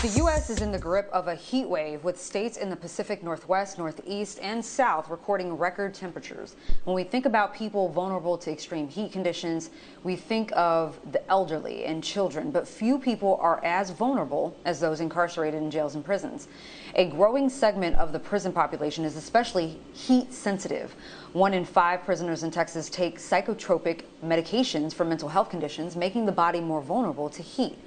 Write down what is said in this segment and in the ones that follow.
The U.S. is in the grip of a heat wave, with states in the Pacific Northwest, Northeast, and South recording record temperatures. When we think about people vulnerable to extreme heat conditions, we think of the elderly and children, but few people are as vulnerable as those incarcerated in jails and prisons. A growing segment of the prison population is especially heat sensitive. 1 in 5 prisoners in Texas take psychotropic medications for mental health conditions, making the body more vulnerable to heat.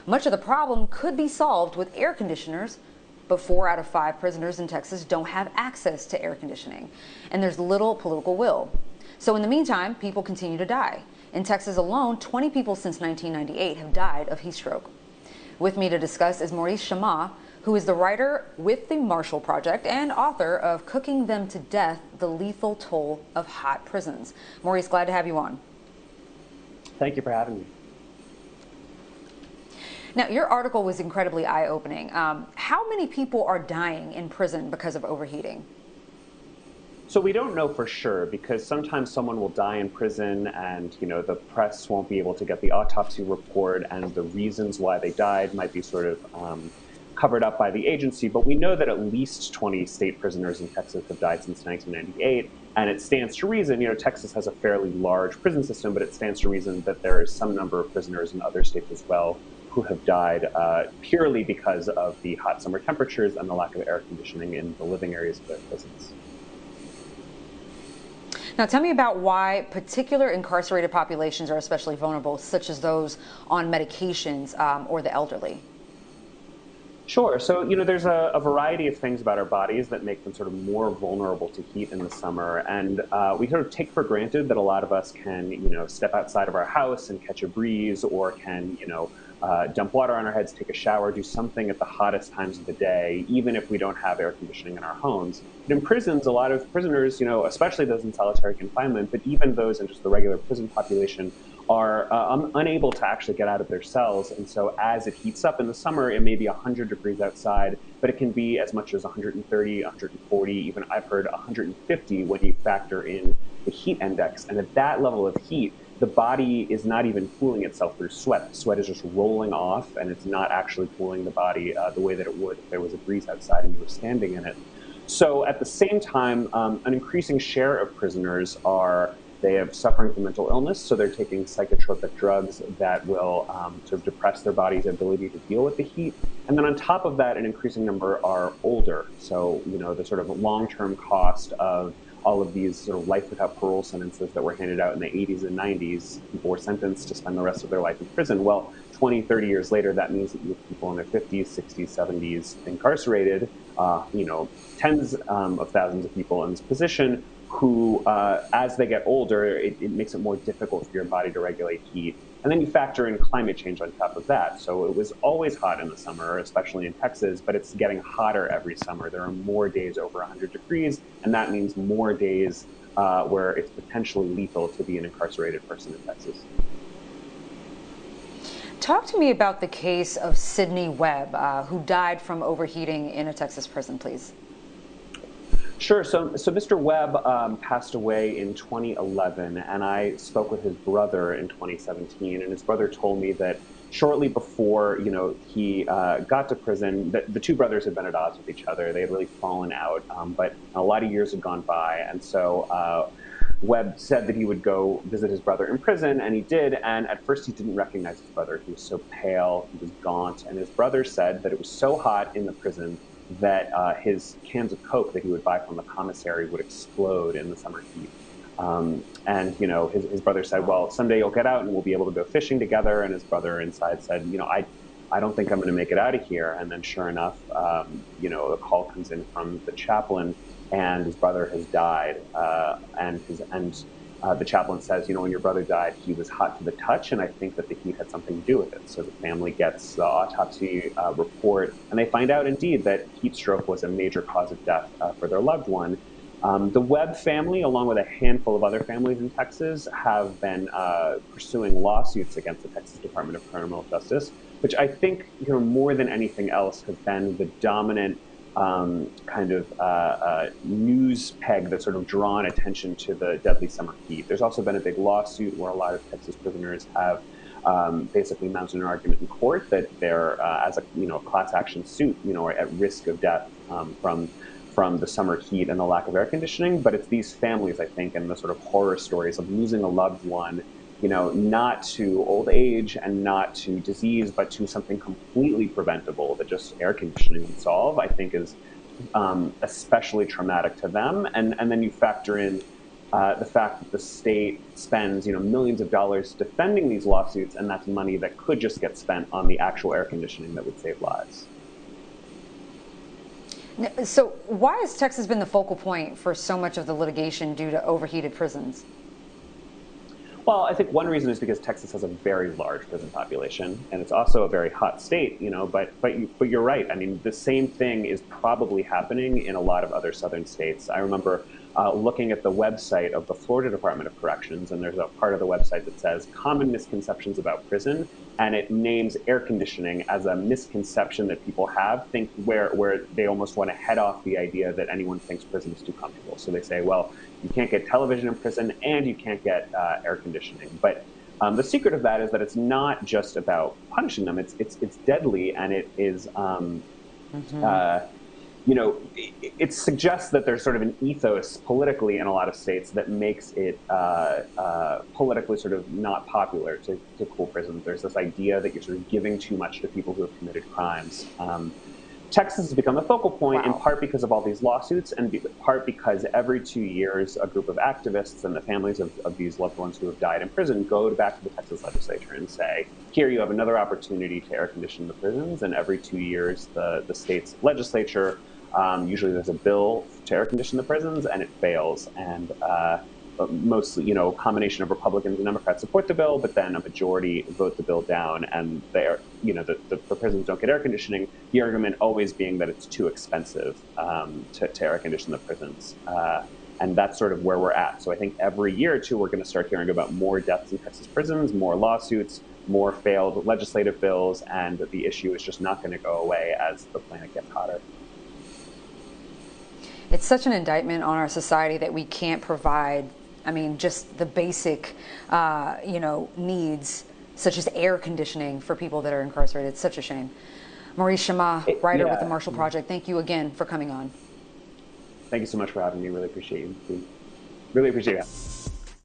Much of the problem could be solved with air conditioners, but 4 out of 5 prisoners in Texas don't have access to air conditioning, and there's little political will. So in the meantime, people continue to die. In Texas alone, 20 people since 1998 have died of heat stroke. With me to discuss is Maurice Chamma, who is the writer with the Marshall Project and author of Cooking Them to Death, The Lethal Toll of Hot Prisons. Maurice, glad to have you on. Thank you for having me. Now, your article was incredibly eye-opening. How many people are dying in prison because of overheating? So we don't know for sure, because sometimes someone will die in prison and, the press won't be able to get the autopsy report, and the reasons why they died might be sort of covered up by the agency. But we know that at least 20 state prisoners in Texas have died since 1998. And it stands to reason, Texas has a fairly large prison system, but it stands to reason that there is some number of prisoners in other states as well who have died purely because of the hot summer temperatures and the lack of air conditioning in the living areas of their prisons. Now, tell me about why particular incarcerated populations are especially vulnerable, such as those on medications or the elderly. Sure. So, there's a variety of things about our bodies that make them sort of more vulnerable to heat in the summer. And we sort of take for granted that a lot of us can, step outside of our house and catch a breeze, or can, dump water on our heads, take a shower, do something at the hottest times of the day, even if we don't have air conditioning in our homes. But in prisons, a lot of prisoners, especially those in solitary confinement, but even those in just the regular prison population, are unable to actually get out of their cells. And so as it heats up in the summer, it may be 100 degrees outside, but it can be as much as 130, 140, even I've heard 150 when you factor in the heat index. And at that level of heat, the body is not even cooling itself through sweat. Sweat is just rolling off, and it's not actually cooling the body the way that it would if there was a breeze outside and you were standing in it. So at the same time, an increasing share of prisoners they have suffering from mental illness, so they're taking psychotropic drugs that will sort of depress their body's ability to deal with the heat. And then on top of that, an increasing number are older. So, the sort of long-term cost of all of these sort of life without parole sentences that were handed out in the 80s and 90s, people were sentenced to spend the rest of their life in prison. Well, 20, 30 years later, that means that you have people in their 50s, 60s, 70s incarcerated, tens of thousands of people in this position who, as they get older, it makes it more difficult for your body to regulate heat. And then you factor in climate change on top of that. So it was always hot in the summer, especially in Texas, but it's getting hotter every summer. There are more days over 100 degrees, and that means more days where it's potentially lethal to be an incarcerated person in Texas. Talk to me about the case of Sidney Webb, who died from overheating in a Texas prison, please. Sure. So Mr. Webb passed away in 2011, and I spoke with his brother in 2017. And his brother told me that shortly before, he got to prison, the two brothers had been at odds with each other. They had really fallen out, but a lot of years had gone by. And so Webb said that he would go visit his brother in prison, and he did. And at first, he didn't recognize his brother. He was so pale, he was gaunt. And his brother said that it was so hot in the prison that his cans of Coke that he would buy from the commissary would explode in the summer heat. And his brother said, well, someday you'll get out and we'll be able to go fishing together. And his brother inside said, I don't think I'm going to make it out of here. And then sure enough, a call comes in from the chaplain, and his brother has died. The chaplain says, when your brother died, he was hot to the touch, and I think that the heat had something to do with it. So the family gets the autopsy report, and they find out indeed that heat stroke was a major cause of death for their loved one. The Webb family, along with a handful of other families in Texas, have been pursuing lawsuits against the Texas Department of Criminal Justice, which I think, more than anything else, has been the dominant news peg that's sort of drawn attention to the deadly summer heat. There's also been a big lawsuit where a lot of Texas prisoners have basically mounted an argument in court that they're, as a class action suit, are at risk of death from the summer heat and the lack of air conditioning. But it's these families, I think, and the sort of horror stories of losing a loved one, not to old age and not to disease, but to something completely preventable that just air conditioning would solve, I think is especially traumatic to them. And then you factor in the fact that the state spends, millions of dollars defending these lawsuits, and that's money that could just get spent on the actual air conditioning that would save lives. So why has Texas been the focal point for so much of the litigation due to overheated prisons? Well, I think one reason is because Texas has a very large prison population, and it's also a very hot state, but you're right. I mean, the same thing is probably happening in a lot of other southern states. I remember looking at the website of the Florida Department of Corrections, and there's a part of the website that says common misconceptions about prison, and it names air conditioning as a misconception that people have, where they almost want to head off the idea that anyone thinks prison is too comfortable. So they say, well, you can't get television in prison and you can't get air conditioning. But the secret of that is that it's not just about punishing them. It's deadly, and it is, it suggests that there's sort of an ethos politically in a lot of states that makes it politically sort of not popular to cool prisons. There's this idea that you're sort of giving too much to people who have committed crimes. Texas has become the focal point, in part because of all these lawsuits, and in part because every 2 years a group of activists and the families of these loved ones who have died in prison go back to the Texas legislature and say, here you have another opportunity to air condition the prisons. And every 2 years the state's legislature, usually there's a bill to air condition the prisons, and it fails. And mostly, a combination of Republicans and Democrats support the bill, but then a majority vote the bill down, and the prisons don't get air conditioning. The argument always being that it's too expensive to air condition the prisons. And that's sort of where we're at. So I think every year or two, we're going to start hearing about more deaths in Texas prisons, more lawsuits, more failed legislative bills, and the issue is just not going to go away as the planet gets hotter. It's such an indictment on our society that we can't provide, just the basic, needs, such as air conditioning for people that are incarcerated. It's such a shame. Maurice Chamma, writer with the Marshall Project, thank you again for coming on. Thank you so much for having me. Really appreciate you. Really appreciate it.